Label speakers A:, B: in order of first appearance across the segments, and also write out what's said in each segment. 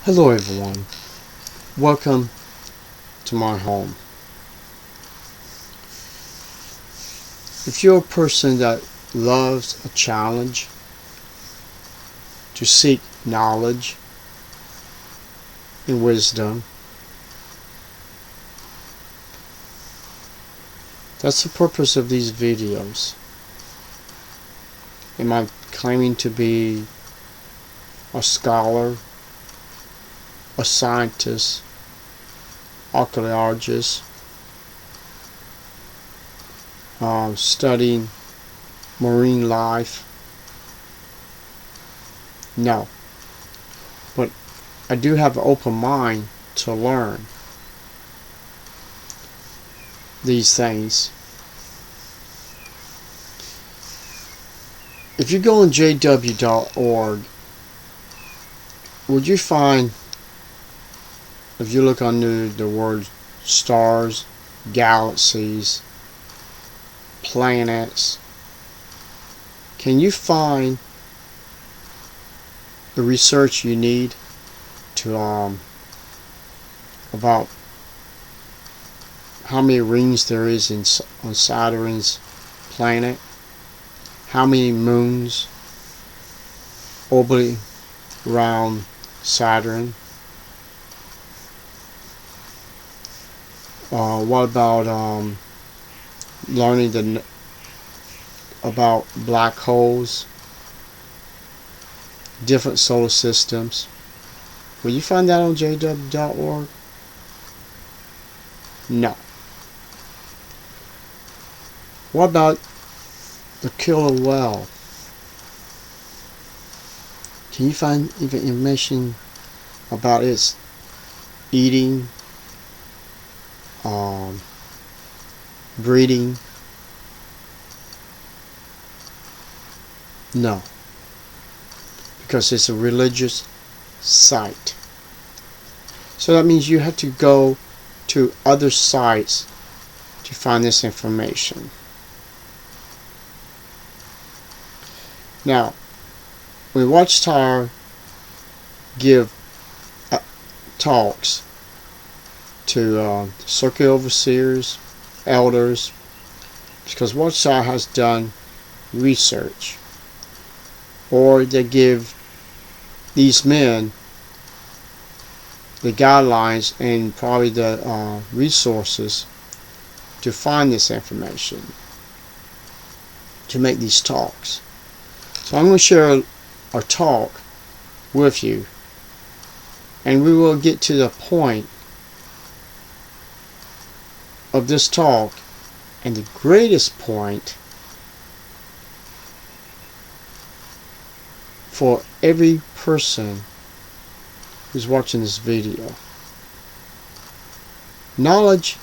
A: Hello everyone, welcome to my home. If you're a person that loves a challenge, to seek knowledge and wisdom, that's the purpose of these videos. Am I claiming to be a scholar, a scientist, archaeologist, studying marine life? No. But I do have an open mind to learn these things. If you go on JWorg, would you find, if you look under the word stars, galaxies, planets, can you find the research you need to about how many rings there is on Saturn's planet, how many moons orbiting around Saturn? What about learning about black holes, different solar systems? Will you find that on JWorg? No. What about the killer whale? Can you find even information about its eating, breeding? No, because it's a religious site. So that means you have to go to other sites to find this information. Now, when Watchtower give talks to circuit overseers, elders, because Watchtower has done research, or they give these men the guidelines and probably the resources to find this information, to make these talks. So I'm going to share our talk with you, and we will get to the point of this talk, and the greatest point for every person who's watching this video. Knowledge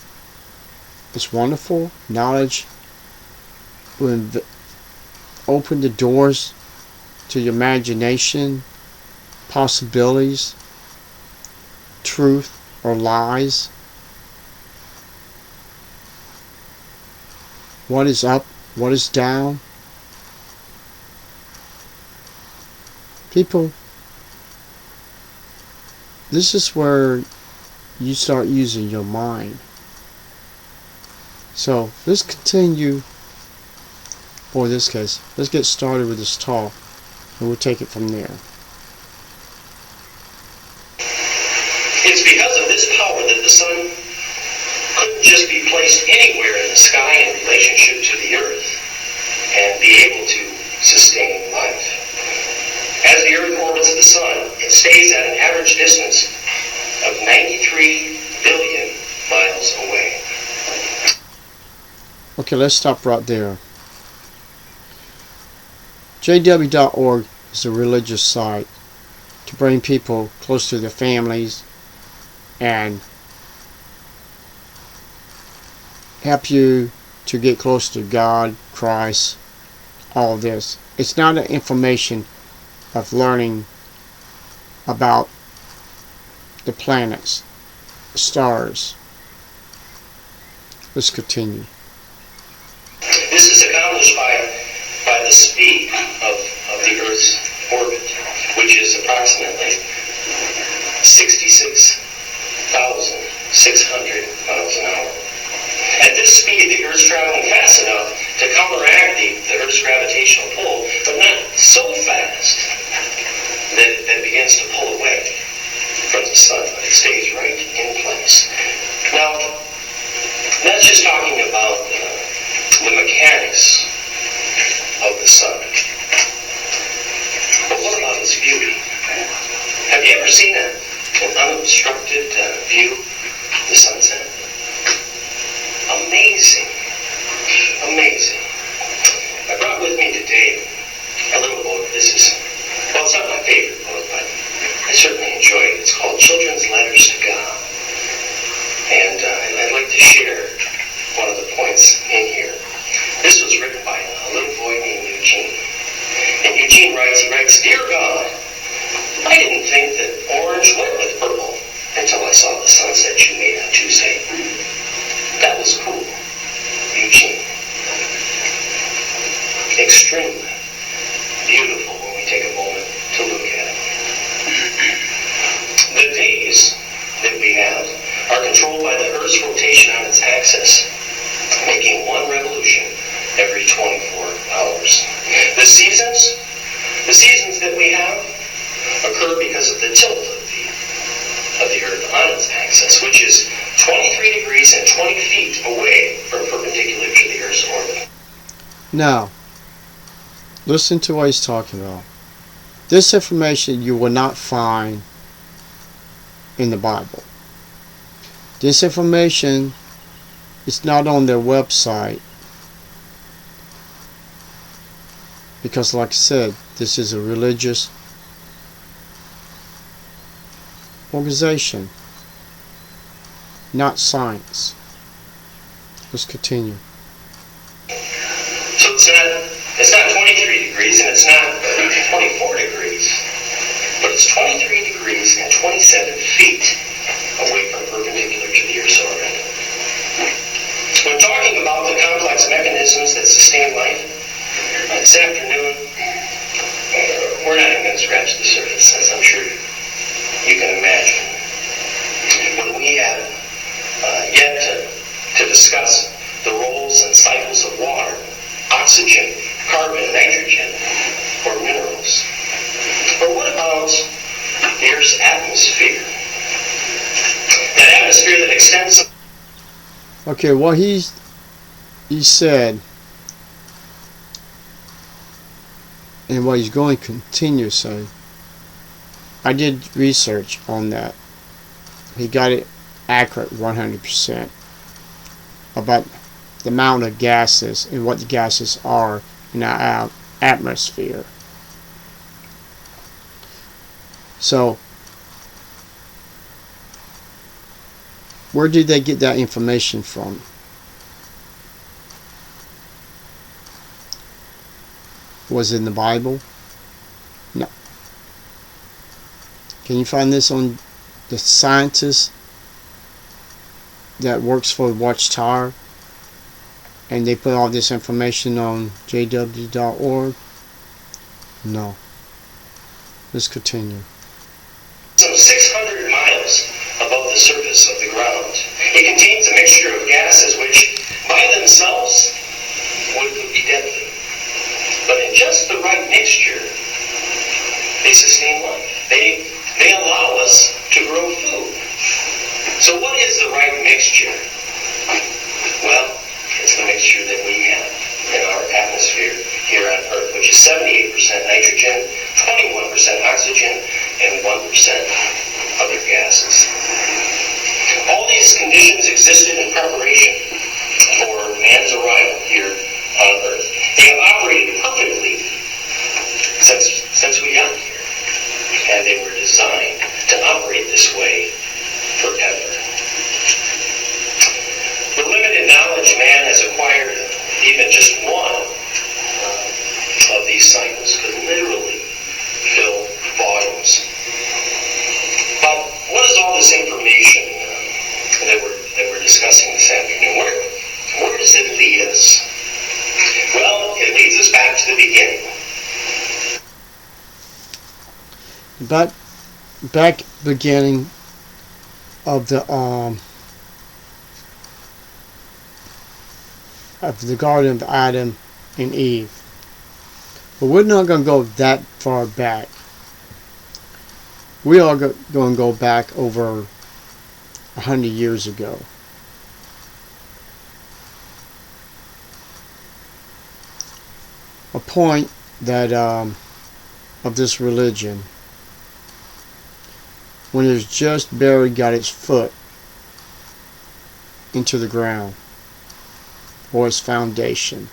A: is wonderful. Knowledge will open the doors to your imagination, possibilities, truth or lies. What is up? What is down? People, this is where you start using your mind. So let's continue, or in this case, let's get started with this talk, and we'll take it from there.
B: It's because of this power that the sun couldn't just be placed anywhere in the sky in relationship to the earth and be able to sustain life. As the earth orbits the sun, it stays at an average distance of 93 billion miles away.
A: Okay, let's stop right there. JWorg is a religious site to bring people close to their families and help you to get close to God, Christ, all of this. It's not an information of learning about the planets, the stars. Let's continue.
B: This is accomplished by the speed of the Earth's orbit, which is approximately an unobstructed view of the sunset. Amazing. Amazing. I brought with me today a little book. This is, well, it's not my favorite book, but I certainly enjoy it. It's called Children's Letters to God. And I'd like to share one of the points in here. This was written by a little boy named Eugene. And Eugene writes, Dear God, I didn't think that orange went with purple until I saw the sunset you made on Tuesday. That was cool, Eugene. Extremely beautiful when we take a moment to look at it. The days that we have are controlled by the Earth's rotation on its axis, making one revolution every 24 hours. The seasons that we have occur because of the tilt of the Earth on its axis, which is 23 degrees and 20 feet away from perpendicular to the Earth's orbit.
A: Now, listen to what he's talking about. This information you will not find in the Bible. This information is not on their website because, like I said, this is a religious organization, not science. Let's continue.
B: So it's not 23 degrees and it's not 24 degrees, but it's 23 degrees and 27 feet away from perpendicular to the Earth's orbit. When talking about the complex mechanisms that sustain life, this afternoon, we're not even going to scratch the surface, as I'm sure you can imagine. When we have yet to discuss the roles and cycles of water, oxygen, carbon, nitrogen, or minerals. Or what about the Earth's atmosphere? That atmosphere that extends...
A: Okay, what he said, and what he's going to continue to say, I did research on that. He got it accurate 100% about the amount of gases and what the gases are in our atmosphere. So, where did they get that information from? Was it in the Bible? No. Can you find this on the scientist that works for Watchtower? And they put all this information on JWorg? No. Let's continue.
B: Some 600 miles above the surface of the ground. It contains a mixture of gases which, by themselves, would be deadly. But in just the right mixture, they sustain life. They allow us to grow food. So what is the right mixture? Well, it's the mixture that we have in our atmosphere here on Earth, which is 78% nitrogen, 21% oxygen, and 1% other gases. All these conditions existed in preparation for man's arrival here on Earth. They have operated perfectly since we got here, and they were designed to operate this way forever. The limited knowledge man has acquired, even just one of these cycles could literally fill volumes. But what is all this information that we're discussing this afternoon? Where does it lead us? Well, it leads us back to the beginning.
A: Back beginning of the Garden of Adam and Eve. But we're not going to go that far back. We are going to go back over 100 years ago. A point that of this religion when it's just barely got its foot into the ground or its foundation.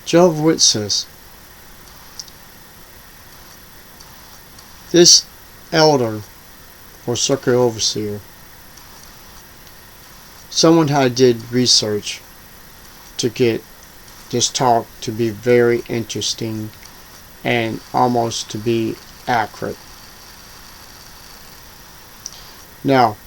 A: Jehovah's Witnesses, this elder or circuit overseer, someone had did research to get this talk to be very interesting and almost to be accurate. Now,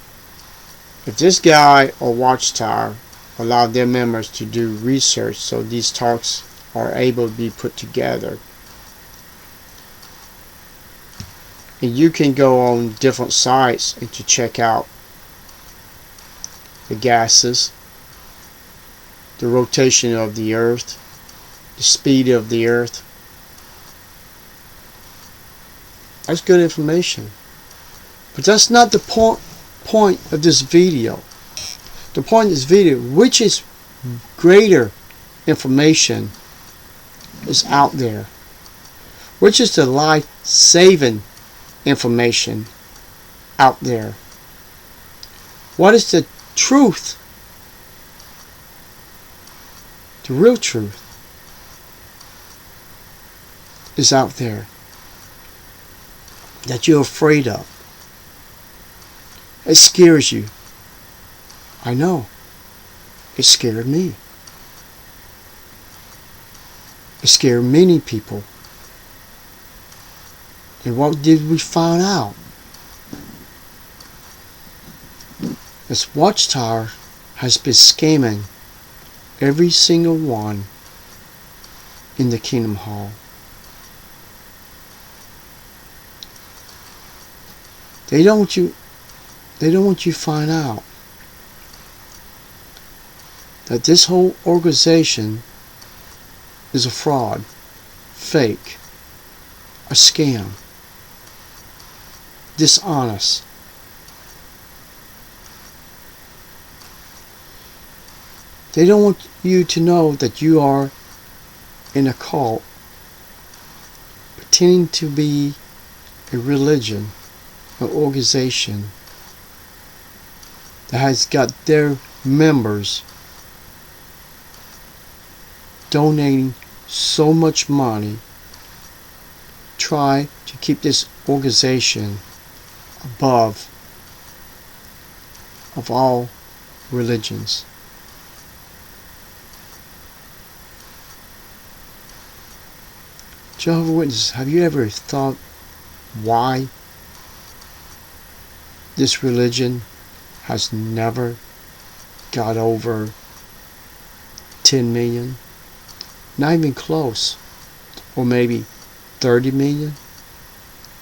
A: if this guy or Watchtower allowed their members to do research so these talks are able to be put together, and you can go on different sites and to check out the gases, the rotation of the earth, the speed of the earth. That's good information. But that's not the point of this video. The point of this video, which is greater information, is out there. Which is the life-saving information out there? What is the truth? The real truth is out there that you're afraid of. It scares you. I know. It scared me. It scared many people. And what did we find out? This Watchtower has been scamming every single one in the Kingdom Hall. They don't want you to find out that this whole organization is a fraud, fake, a scam, dishonest. They don't want you to know that you are in a cult, pretending to be a religion, an organization that has got their members donating so much money, try to keep this organization above of all religions. Jehovah's Witnesses, have you ever thought why this religion has never got over 10 million? Not even close. Or maybe 30 million,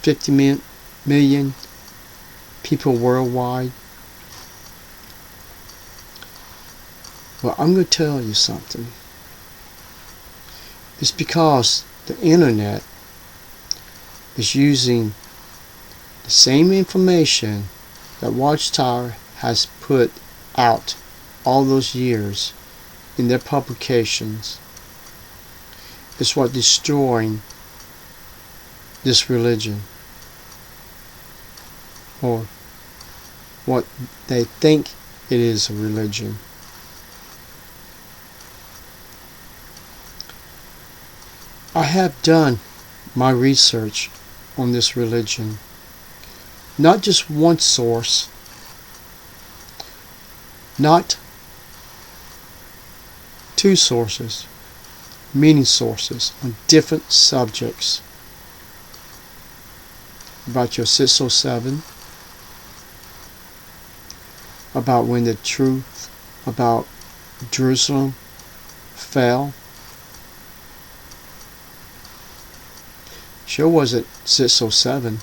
A: 50 million people worldwide. Well, I'm going to tell you something. It's because the internet is using the same information that Watchtower has put out all those years in their publications. It's what destroying this religion, or what they think it is a religion. I have done my research on this religion. Not just one source, not two sources, many sources on different subjects. About your 607, about when the truth about Jerusalem fell. Sure wasn't 607,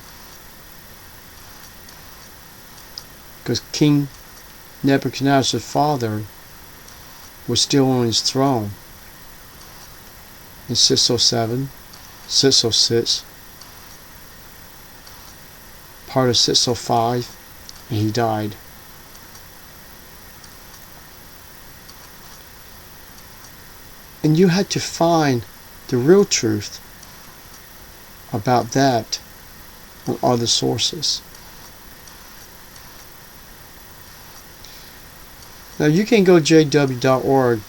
A: because King Nebuchadnezzar's father was still on his throne in 607, 606, part of 605, and he died. And you had to find the real truth about that on other sources. Now you can go to JWorg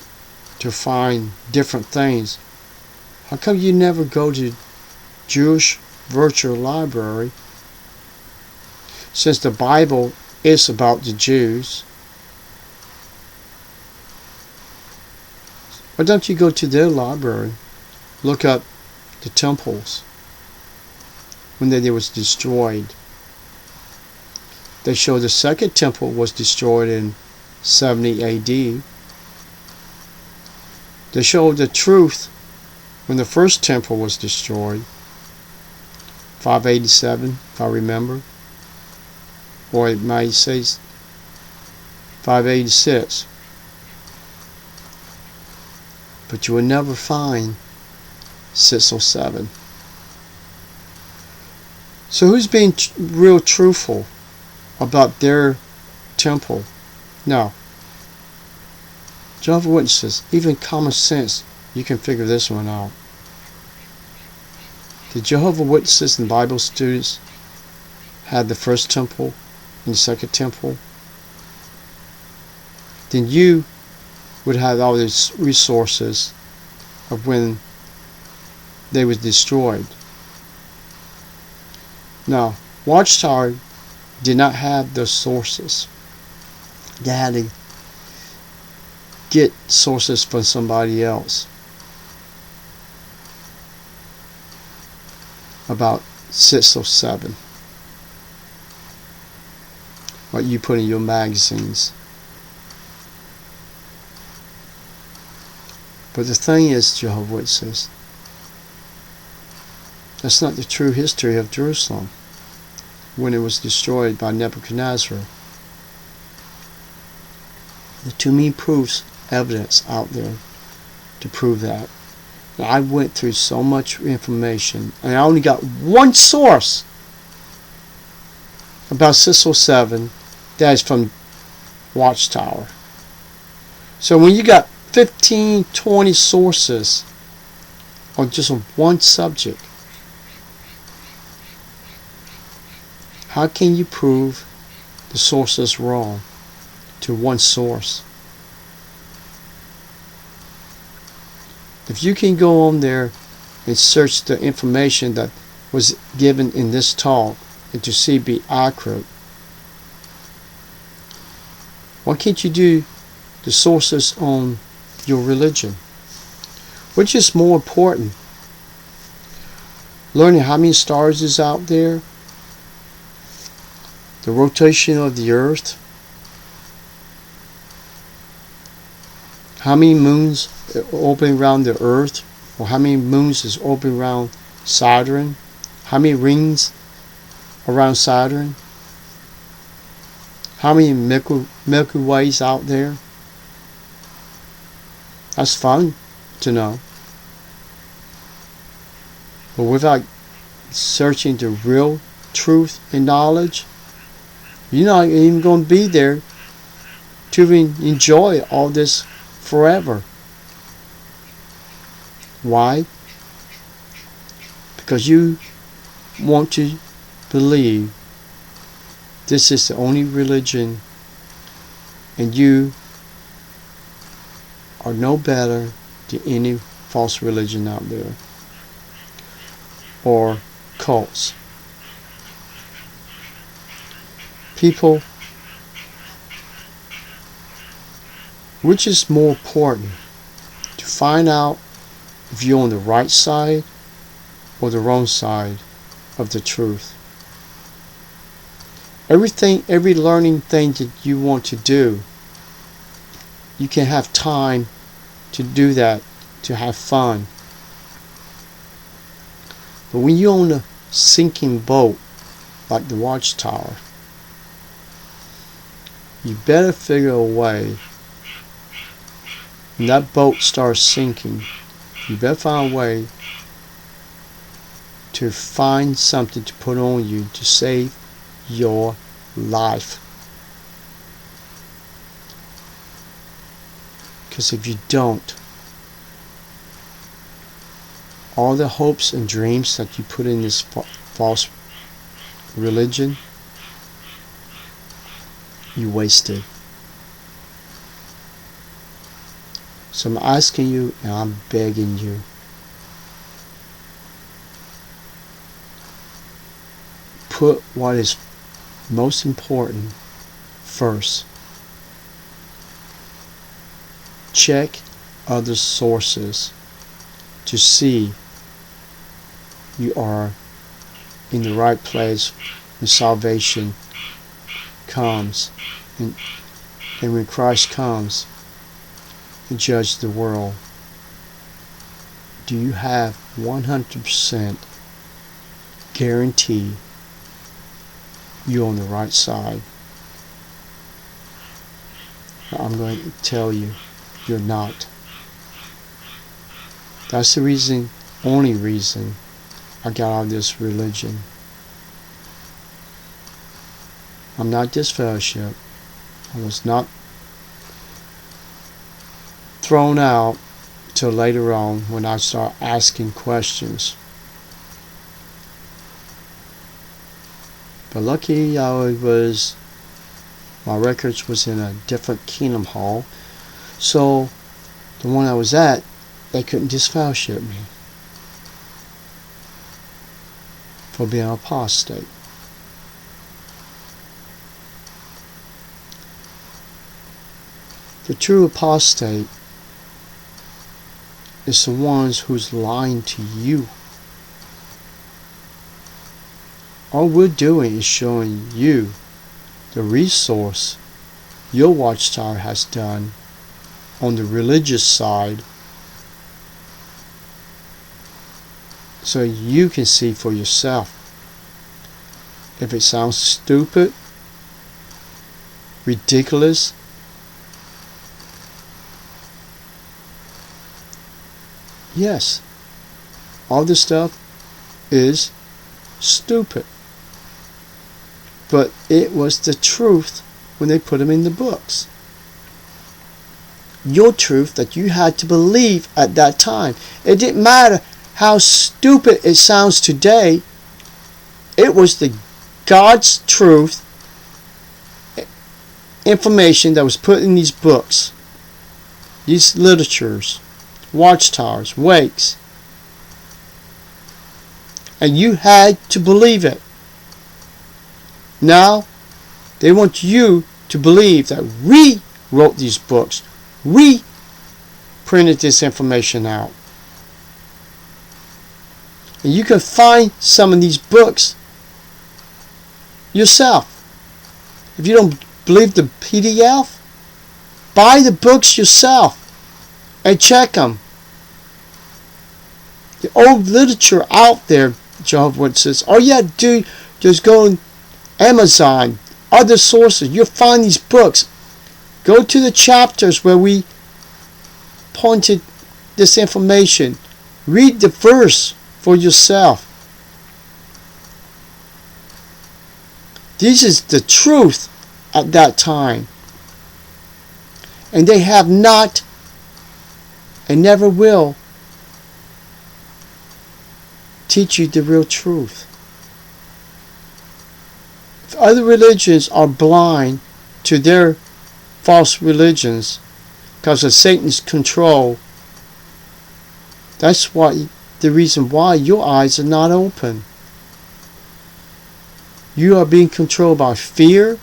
A: to find different things. How come you never go to Jewish Virtual Library? Since the Bible is about the Jews, why don't you go to their library, look up the temples when they was destroyed. They show the second temple was destroyed in 70 AD. They show the truth when the first temple was destroyed, 587 if I remember, or it might say 586. But you will never find 607. So who's being real truthful about their temple? No. Jehovah's Witnesses, even common sense, you can figure this one out. The Jehovah's Witnesses and Bible students had the first temple and the second temple. Then you would have all these resources of when they was destroyed. Now, Watchtower did not have those sources. They had to get sources from somebody else about 607. What you put in your magazines. But the thing is, Jehovah's Witnesses, that's not the true history of Jerusalem when it was destroyed by Nebuchadnezzar. There are too many proofs, evidence out there to prove that. Now, I went through so much information and I only got one source about 607 that is from Watchtower. So when you got 15, 20 sources on just one subject, how can you prove the source is wrong to one source? If you can go on there and search the information that was given in this talk and to see it be accurate, why can't you do the sources on your religion? Which is more important? Learning how many stars is out there? The rotation of the earth? How many moons open around the earth? Or how many moons is open around Saturn? How many rings around Saturn? How many Milky Ways out there? That's fun to know. But without searching the real truth and knowledge, you're not even going to be there to enjoy all this forever. Why? Because you want to believe this is the only religion and you are no better than any false religion out there or cults. People, which is more important? To find out if you're on the right side or the wrong side of the truth. Every learning thing that you want to do, you can have time to do that, to have fun. But when you're on a sinking boat, like the Watchtower, you better figure a way. When that boat starts sinking, you better find a way to find something to put on you to save your life. Because if you don't, all the hopes and dreams that you put in this false religion, you wasted. So I'm asking you and I'm begging you, put what is most important first. Check other sources to see you are in the right place when salvation comes and when Christ comes and judge the world. Do you have 100% guarantee you're on the right side? I'm going to tell you, you're not. That's the reason, only reason, I got out of this religion. I'm not disfellowship. I was not thrown out till later on when I start asking questions. But lucky my records was in a different kingdom hall, so the one I was at, they couldn't disfellowship me for being apostate. The true apostate is the ones who's lying to you. All we're doing is showing you the resource your Watchtower has done on the religious side, so you can see for yourself if it sounds stupid, ridiculous, yes, all this stuff is stupid. But it was the truth when they put them in the books. Your truth that you had to believe at that time. It didn't matter how stupid it sounds today. It was the God's truth, information that was put in these books, these literatures, Watchtowers, wakes. And you had to believe it. Now, they want you to believe that we wrote these books. We printed this information out. And you can find some of these books yourself. If you don't believe the PDF, buy the books yourself and check them. The old literature out there, Jehovah Witnesses, all you have to do is just go on Amazon, other sources. You'll find these books. Go to the chapters where we pointed this information. Read the verse for yourself. This is the truth at that time. And they have not and never will teach you the real truth. If other religions are blind to their false religions because of Satan's control, that's why the reason why your eyes are not open. You are being controlled by fear,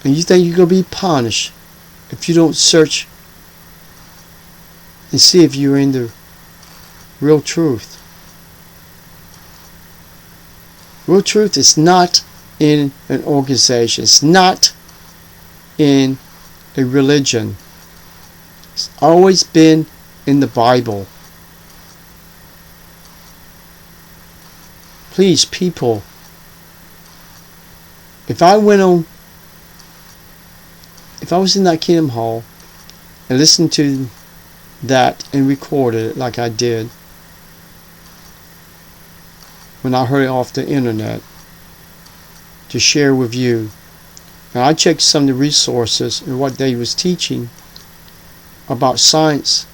A: and you think you're going to be punished if you don't search and see if you're in the real truth. Real truth is not in an organization. It's not in a religion. It's always been in the Bible. Please, people, if I was in that Kingdom Hall and listened to that and recorded it like I did when I heard it off the internet to share with you, and I checked some of the resources and what they was teaching, about science,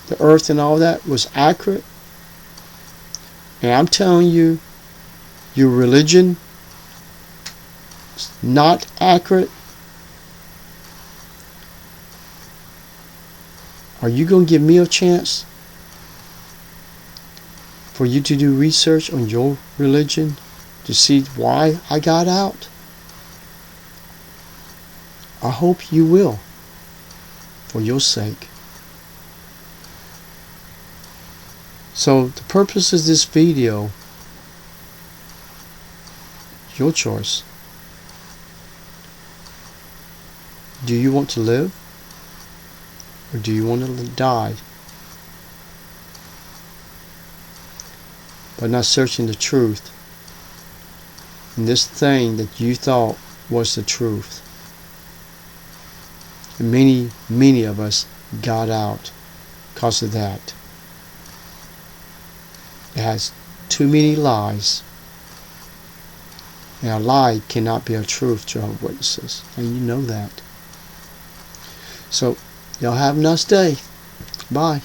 A: the earth and all that was accurate, and I'm telling you, your religion is not accurate, are you going to give me a chance for you to do research on your religion to see why I got out? I hope you will, for your sake. So the purpose of this video, your choice. Do you want to live, or do you want to die? By not searching the truth in this thing that you thought was the truth. And many of us got out because of that. It has too many lies. And a lie cannot be a truth, Jehovah's Witnesses. And you know that. So, y'all have a nice day. Bye.